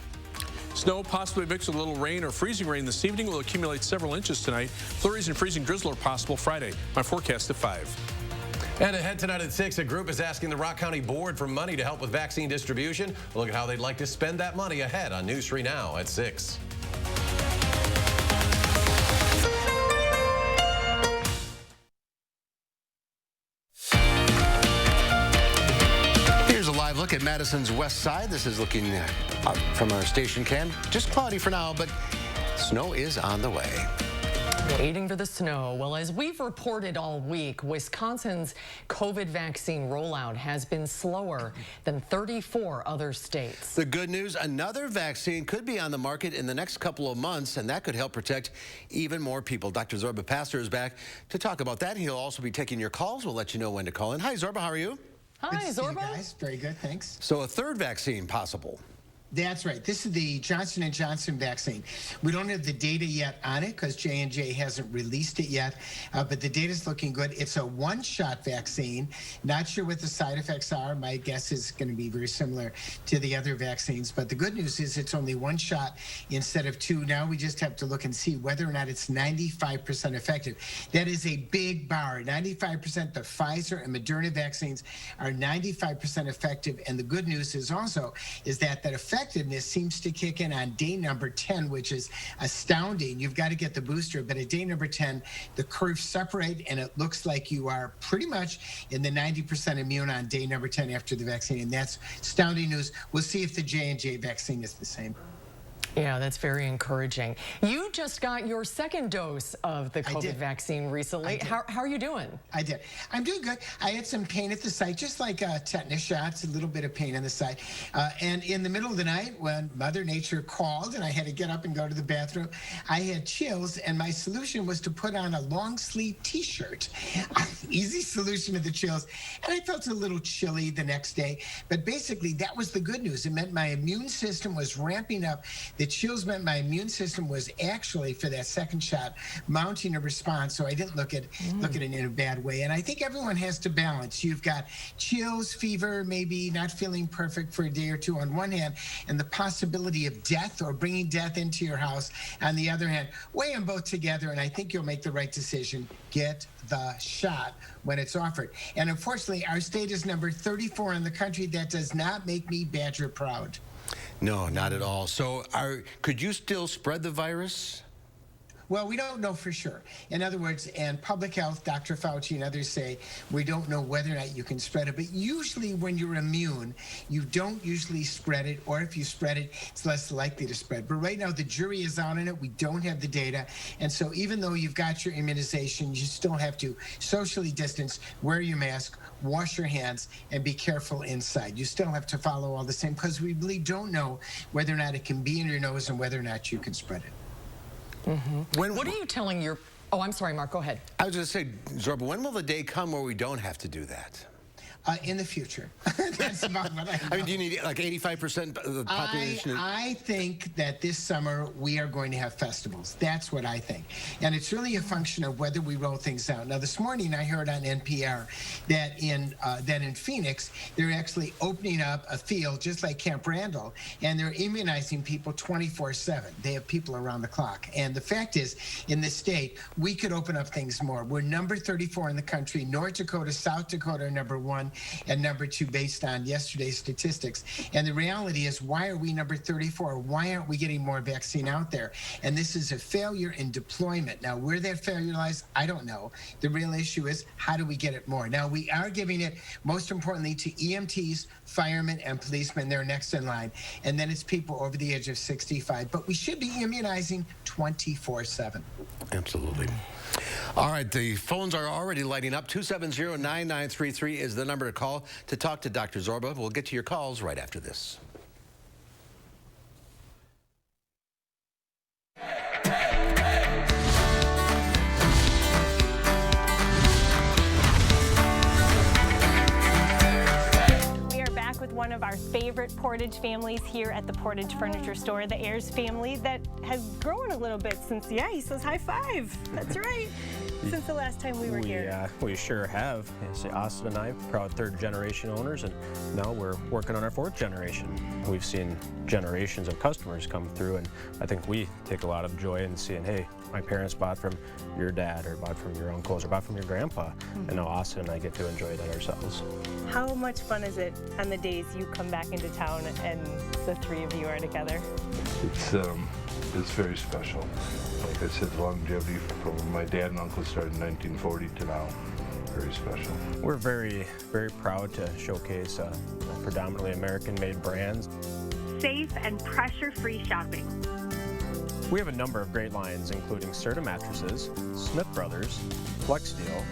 Snow, possibly mixed with a little rain or freezing rain this evening, will accumulate several inches tonight. Flurries and freezing drizzle are possible Friday. My forecast at 5. And ahead tonight at 6, a group is asking the Rock County Board for money to help with vaccine distribution. We'll look at how they'd like to spend that money ahead on News 3 Now at 6. Here's a live look at Madison's west side. This is looking from our station cam. Just cloudy for now, but snow is on the way. Waiting for the snow. Well, as we've reported all week, Wisconsin's COVID vaccine rollout has been slower than 34 other states. The good news, another vaccine could be on the market in the next couple of months, and that could help protect even more people. Dr. Zorba Pastor is back to talk about that. He'll also be taking your calls. We'll let you know when to call in. Hi, Zorba. How are you? Hi, Good to see you Zorba. guys. Very good, thanks. So a third vaccine possible. That's right. This is the Johnson & Johnson vaccine. We don't have the data yet on it because J&J hasn't released it yet, but the data's looking good. It's a one-shot vaccine. Not sure what the side effects are. My guess is going to be very similar to the other vaccines, but the good news is it's only one shot instead of 2. Now we just have to look and see whether or not it's 95% effective. That is a big bar. 95%. The Pfizer and Moderna vaccines are 95% effective, and the good news is also is that effectiveness seems to kick in on day number 10, which is astounding. You've got to get the booster, but at day number 10, the curves separate, and it looks like you are pretty much in the 90% immune on day number 10 after the vaccine, and that's astounding news. We'll see if the J&J vaccine is the same. Yeah, that's very encouraging. You just got your second dose of the COVID vaccine recently. How are you doing? I did. I'm doing good. I had some pain at the site, just like tetanus shots, a little bit of pain on the site. And in the middle of the night, when Mother Nature called and I had to get up and go to the bathroom, I had chills, and my solution was to put on a long sleeve T-shirt. Easy solution to the chills. And I felt a little chilly the next day. But basically, that was the good news. It meant my immune system was ramping up. The The chills meant my immune system was actually, for that second shot, mounting a response, so I didn't look at it in a bad way. And I think everyone has to balance. You've got chills, fever, maybe not feeling perfect for a day or two on one hand, and the possibility of death or bringing death into your house on the other hand. Weigh them both together, and I think you'll make the right decision. Get the shot when it's offered. And unfortunately, our state is number 34 in the country. That does not make me Badger proud. No, not at all. So could you still spread the virus? Well, we don't know for sure. In other words, and public health, Dr. Fauci and others say, we don't know whether or not you can spread it. But usually when you're immune, you don't usually spread it, or if you spread it, it's less likely to spread. But right now, the jury is out on it. We don't have the data. And so even though you've got your immunization, you still have to socially distance, wear your mask, wash your hands, and be careful inside. You still have to follow all the same, because we really don't know whether or not it can be in your nose and whether or not you can spread it. What are you telling your... Oh, I'm sorry, Mark, go ahead. I was going to say, Zorba, when will the day come where we don't have to do that? In the future. That's about what I know. I mean, do you need like 85% of the population? I think that this summer we are going to have festivals. That's what I think. And it's really a function of whether we roll things out. Now, this morning I heard on NPR that in Phoenix, they're actually opening up a field just like Camp Randall, and they're immunizing people 24/7. They have people around the clock. And the fact is, in this state, we could open up things more. We're number 34 in the country. North Dakota, South Dakota are number 1. And number 2 based on yesterday's statistics. And the reality is, why are we number 34? Why aren't we getting more vaccine out there? And this is a failure in deployment. Now, where that failure lies, I don't know. The real issue is, how do we get it more? Now, we are giving it, most importantly, to EMTs, firemen, and policemen. They're next in line. And then it's people over the age of 65. But we should be immunizing 24/7. Absolutely. All right, the phones are already lighting up. 270-9933 is the number to call to talk to Dr. Zorba. We'll get to your calls right after this. With one of our favorite Portage families here at the Portage Furniture Store, the Ayers family, that has grown a little bit since, yeah, he says high five. That's right. Since the last time we were here. We sure have. Austin and I, proud third-generation owners, and now we're working on our fourth generation. We've seen generations of customers come through, and I think we take a lot of joy in seeing, hey, my parents bought from your dad, or bought from your uncles, or bought from your grandpa, and now Austin and I get to enjoy that ourselves. How much fun is it on the days you come back into town and the three of you are together? It's very special. Like I said, the longevity from when my dad and uncle started in 1940 to now, very special. We're very, very proud to showcase predominantly American-made brands. Safe and pressure-free shopping. We have a number of great lines, including Serta mattresses, Smith Brothers, Flex Steel,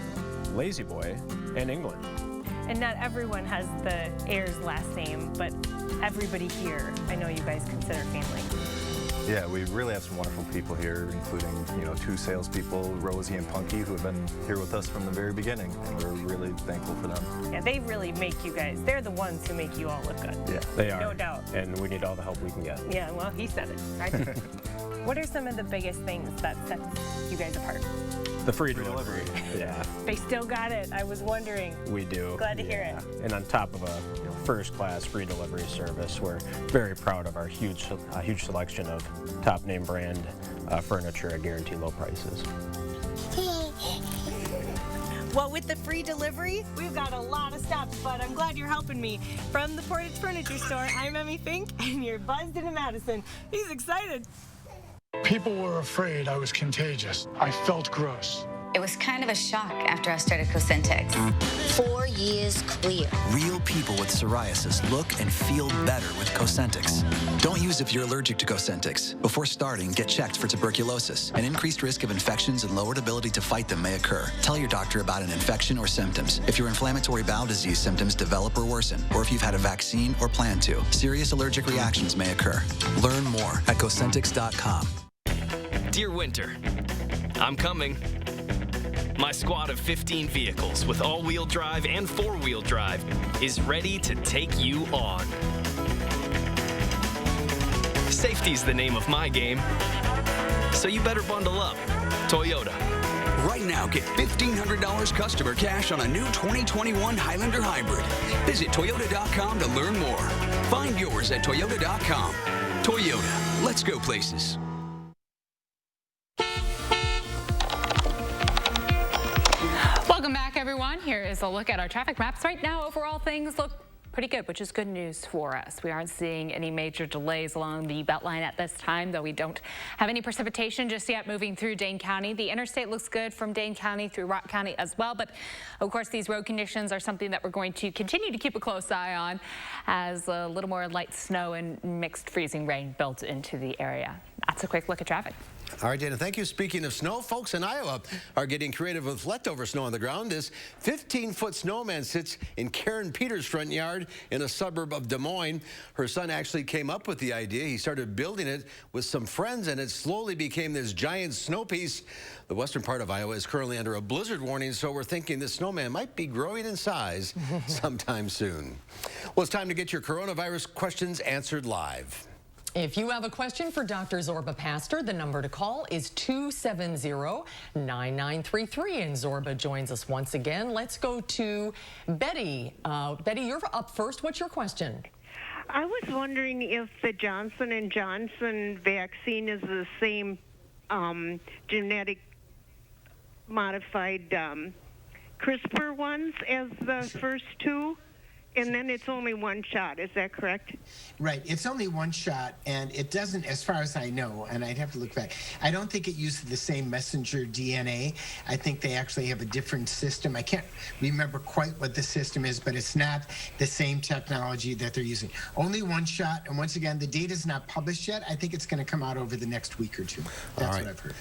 Lazy Boy, and England. And not everyone has the Ayers last name, but everybody here, I know you guys consider family. Yeah, we really have some wonderful people here, including, 2 salespeople, Rosie and Punky, who have been here with us from the very beginning, and we're really thankful for them. Yeah, they really make you guys, they're the ones who make you all look good. Yeah, they are. No doubt. And we need all the help we can get. Yeah, well, he said it. I did. What are some of the biggest things that sets you guys apart? The free delivery. Yeah. They still got it. I was wondering. We do. Glad to hear it. And on top of a first-class free delivery service, we're very proud of our huge selection of top name brand furniture at guaranteed low prices. Well, with the free delivery, we've got a lot of stuff, but I'm glad you're helping me. From the Portage Furniture Store, I'm Emmy Fink, and you're buzzed into Madison. He's excited. People were afraid I was contagious. I felt gross. It was kind of a shock after I started Cosentyx. 4 years clear. Real people with psoriasis look and feel better with Cosentyx. Don't use if you're allergic to Cosentyx. Before starting, get checked for tuberculosis. An increased risk of infections and lowered ability to fight them may occur. Tell your doctor about an infection or symptoms. If your inflammatory bowel disease symptoms develop or worsen, or if you've had a vaccine or plan to, serious allergic reactions may occur. Learn more at Cosentyx.com. Dear Winter, I'm coming. My squad of 15 vehicles with all-wheel drive and four-wheel drive is ready to take you on. Safety's the name of my game. So you better bundle up. Toyota. Right now, get $1,500 customer cash on a new 2021 Highlander Hybrid. Visit Toyota.com to learn more. Find yours at Toyota.com. Toyota, let's go places. Welcome back, everyone. Here is a look at our traffic maps. Right now, overall, things look pretty good, which is good news for us. We aren't seeing any major delays along the Beltline at this time, though we don't have any precipitation just yet moving through Dane County. The interstate looks good from Dane County through Rock County as well, but of course these road conditions are something that we're going to continue to keep a close eye on as a little more light snow and mixed freezing rain built into the area. That's a quick look at traffic. All right, Dana, thank you. Speaking of snow, folks in Iowa are getting creative with leftover snow on the ground. This 15-foot snowman sits in Karen Peters' front yard in a suburb of Des Moines. Her son actually came up with the idea. He started building it with some friends, and it slowly became this giant snow piece. The western part of Iowa is currently under a blizzard warning, so we're thinking this snowman might be growing in size sometime soon. Well, it's time to get your coronavirus questions answered live. If you have a question for Dr. Zorba Pastor, the number to call is 270-9933. And Zorba joins us once again. Let's go to Betty. Betty, you're up first. What's your question? I was wondering if the Johnson & Johnson vaccine is the same genetic modified CRISPR ones as the first two. And then it's only one shot, is that correct? Right, it's only one shot, and it doesn't, as far as I know, and I'd have to look back, I don't think it uses the same messenger DNA. I think they actually have a different system. I can't remember quite what the system is, but it's not the same technology that they're using. Only one shot, and once again, the data's not published yet. I think it's going to come out over the next week or two. That's what I've heard.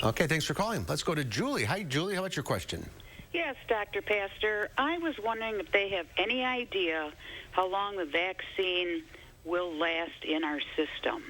Okay, thanks for calling. Let's go to Julie. Hi, Julie, how about your question? Yes, Dr. Pastor. I was wondering if they have any idea how long the vaccine will last in our system.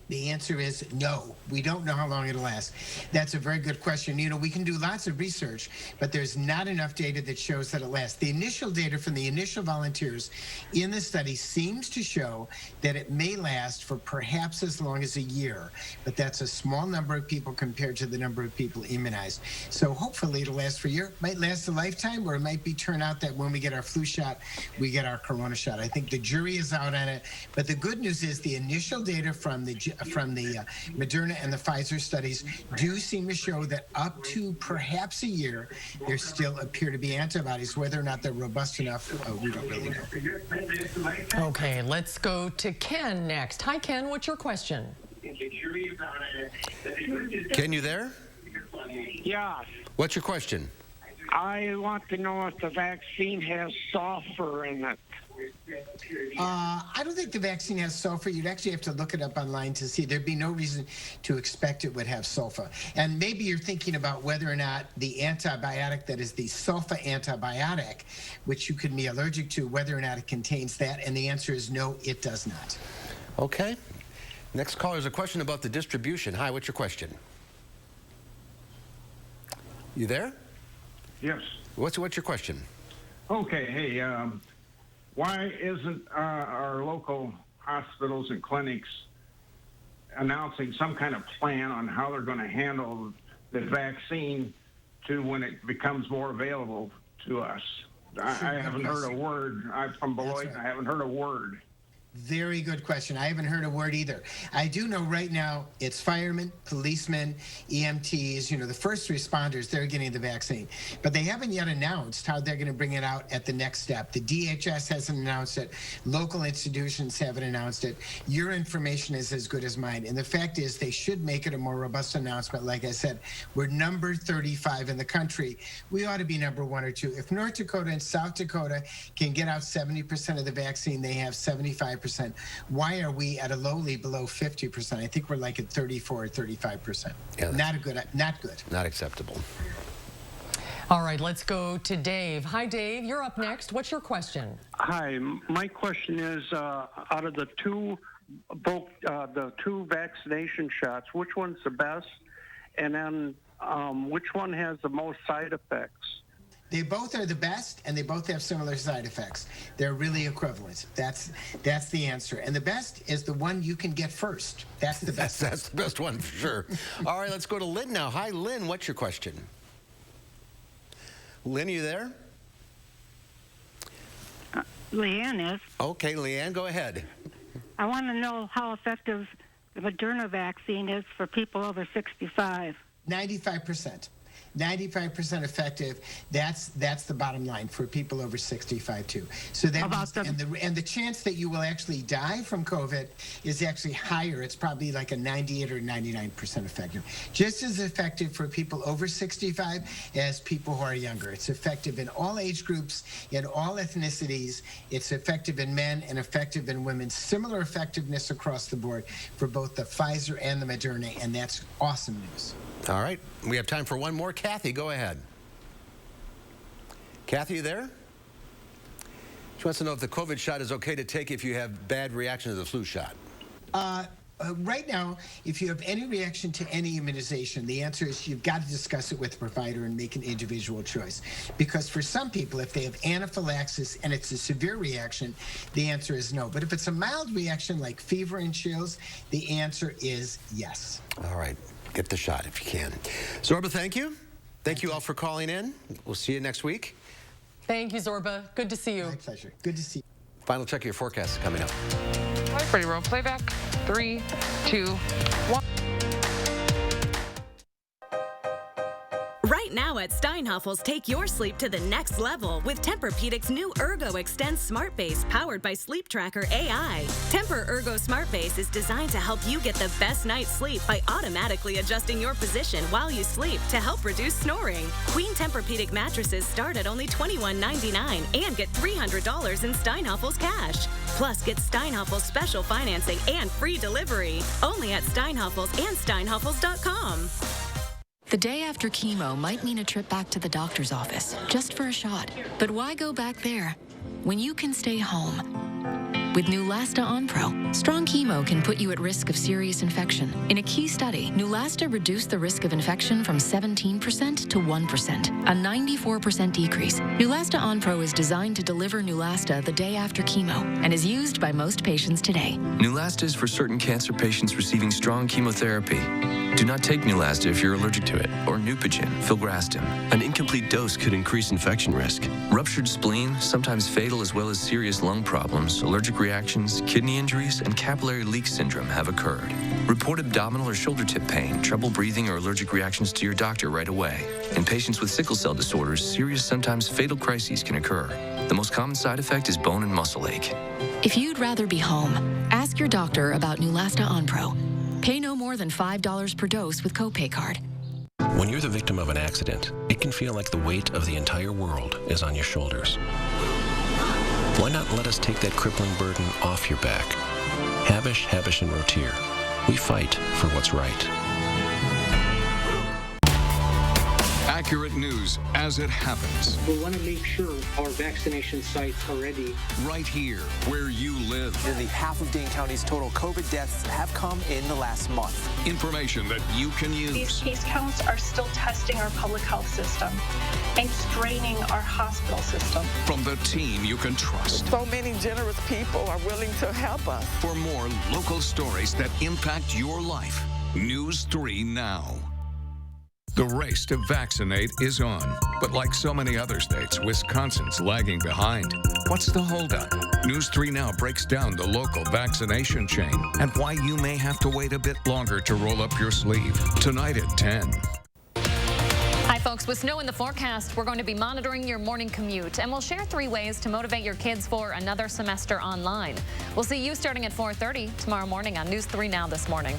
The answer is no. We don't know how long it'll last. That's a very good question. You know, we can do lots of research, but there's not enough data that shows that it lasts. The initial data from the initial volunteers in the study seems to show that it may last for perhaps as long as a year, but that's a small number of people compared to the number of people immunized. So hopefully it'll last for a year. It might last a lifetime, or it might be turn out that when we get our flu shot, we get our corona shot. I think the jury is out on it, but the good news is the initial data from the Moderna and the Pfizer studies do seem to show that up to perhaps a year, there still appear to be antibodies. Whether or not they're robust enough, we don't really know. Okay, let's go to Ken next. Hi, Ken. What's your question? Ken, you there? Yes. What's your question? I want to know if the vaccine has sulfur in it. I don't think the vaccine has sulfur. You'd actually have to look it up online to see. There'd be no reason to expect it would have sulfur. And maybe you're thinking about whether or not the antibiotic that is the sulfur antibiotic, which you could be allergic to, whether or not it contains that. And the answer is no, it does not. Okay. Next caller is a question about the distribution. Hi, what's your question? You there? Yes. What's your question? Okay. Hey, why isn't our local hospitals and clinics announcing some kind of plan on how they're going to handle the vaccine to when it becomes more available to us? I haven't heard a word. I'm from Beloit. Right. I haven't heard a word. Very good question. I haven't heard a word either. I do know right now it's firemen, policemen, EMTs, you know, the first responders, they're getting the vaccine. But they haven't yet announced how they're going to bring it out at the next step. The DHS hasn't announced it. Local institutions haven't announced it. Your information is as good as mine. And the fact is they should make it a more robust announcement. Like I said, we're number 35 in the country. We ought to be number 1 or 2. If North Dakota and South Dakota can get out 70% of the vaccine, they have 75%. Why are we at a lowly below 50%? I think we're like at 34 or 35%. Yeah, not good. Not acceptable. All right, let's go to Dave. Hi, Dave. You're up next. What's your question? Hi. My question is, out of the two vaccination shots, which one's the best? And then which one has the most side effects? They both are the best, and they both have similar side effects. They're really equivalent. That's the answer. And the best is the one you can get first. That's the best. That's the best one for sure. All right, let's go to Lynn now. Hi, Lynn. What's your question? Lynn, are you there? Leanne is. Okay, Leanne, go ahead. I want to know how effective the Moderna vaccine is for people over 65. 95%. 95% effective. That's the bottom line for people over 65 too. So that and the chance that you will actually die from COVID is actually higher. It's probably like a 98 or 99% effective. Just as effective for people over 65 as people who are younger. It's effective in all age groups, in all ethnicities. It's effective in men and effective in women. Similar effectiveness across the board for both the Pfizer and the Moderna, and that's awesome news. All right, we have time for one more. Kathy, go ahead. Kathy, you there? She wants to know if the COVID shot is okay to take if you have bad reaction to the flu shot. Right now, if you have any reaction to any immunization, the answer is you've got to discuss it with the provider and make an individual choice. Because for some people, if they have anaphylaxis and it's a severe reaction, the answer is no. But if it's a mild reaction like fever and chills, the answer is yes. All right. Get the shot if you can. Zorba, thank you. Thank you all for calling in. We'll see you next week. Thank you, Zorba. Good to see you. My pleasure. Good to see you. Final check of your forecast coming up. Ready, roll playback. 3, 2, 1. Right now at Steinhafels, take your sleep to the next level with Tempur-Pedic's new Ergo Extend Smart Base powered by Sleep Tracker AI. Tempur Ergo Smart Base is designed to help you get the best night's sleep by automatically adjusting your position while you sleep to help reduce snoring. Queen Tempur-Pedic mattresses start at only $21.99 and get $300 in Steinhafels cash. Plus, get Steinhafels special financing and free delivery. Only at Steinhafels and Steinhafels.com. The day after chemo might mean a trip back to the doctor's office, just for a shot. But why go back there when you can stay home? With Neulasta Onpro, strong chemo can put you at risk of serious infection. In a key study, Neulasta reduced the risk of infection from 17% to 1%, a 94% decrease. Neulasta Onpro is designed to deliver Neulasta the day after chemo and is used by most patients today. Neulasta is for certain cancer patients receiving strong chemotherapy. Do not take Neulasta if you're allergic to it, or Neupogen, filgrastim. An incomplete dose could increase infection risk. Ruptured spleen, sometimes fatal, as well as serious lung problems, allergic reactions, kidney injuries, and capillary leak syndrome have occurred. Report abdominal or shoulder tip pain, trouble breathing, or allergic reactions to your doctor right away. In patients with sickle cell disorders, serious, sometimes fatal crises can occur. The most common side effect is bone and muscle ache. If you'd rather be home, ask your doctor about Neulasta Onpro. Pay no more than $5 per dose with copay card. When you're the victim of an accident, it can feel like the weight of the entire world is on your shoulders. Why not let us take that crippling burden off your back? Havish, Havish, and Rotier. We fight for what's right. Accurate news as it happens. We want to make sure our vaccination sites are ready. Right here, where you live. Nearly half of Dane County's total COVID deaths have come in the last month. Information that you can use. These case counts are still testing our public health system and straining our hospital system. From the team you can trust. So many generous people are willing to help us. For more local stories that impact your life, News 3 Now. The race to vaccinate is on, but like so many other states, Wisconsin's lagging behind. What's the holdup? News 3 Now breaks down the local vaccination chain and why you may have to wait a bit longer to roll up your sleeve. Tonight at 10. Hi, folks. With snow in the forecast, we're going to be monitoring your morning commute, and we'll share 3 ways to motivate your kids for another semester online. We'll see you starting at 4:30 tomorrow morning on News 3 Now this morning.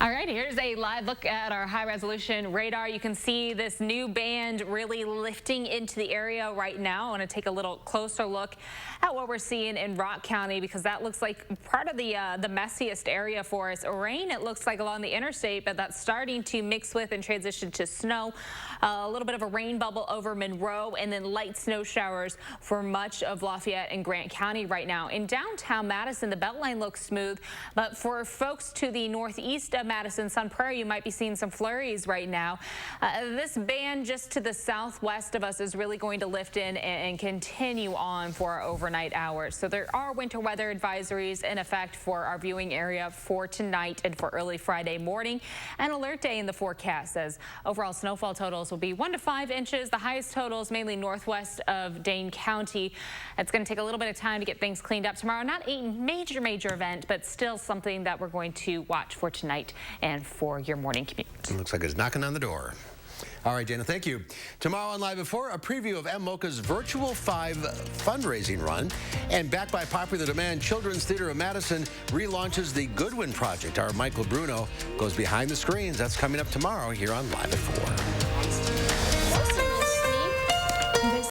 All right, here's a live look at our high-resolution radar. You can see this new band really lifting into the area right now. I want to take a little closer look at what we're seeing in Rock County, because that looks like part of the messiest area for us. Rain, it looks like, along the interstate, but that's starting to mix with and transition to snow. A little bit of a rain bubble over Monroe, and then light snow showers for much of Lafayette and Grant County right now. In downtown Madison, the Beltline looks smooth, but for folks to the northeast of Madison, Madison, Sun Prairie, you might be seeing some flurries right now. This band just to the southwest of us is really going to lift in and continue on for our overnight hours. So there are winter weather advisories in effect for our viewing area for tonight and for early Friday morning. An alert day in the forecast says overall snowfall totals will be 1 to 5 inches. The highest totals mainly northwest of Dane County. It's going to take a little bit of time to get things cleaned up tomorrow. Not a major event, but still something that we're going to watch for tonight and for your morning commute. It looks like it's knocking on the door. All right, Dana, thank you. Tomorrow on Live at 4, a preview of MMOCA's Virtual 5 fundraising run. And backed by popular demand, Children's Theater of Madison relaunches the Goodwin Project. Our Michael Bruno goes behind the screens. That's coming up tomorrow here on Live at 4.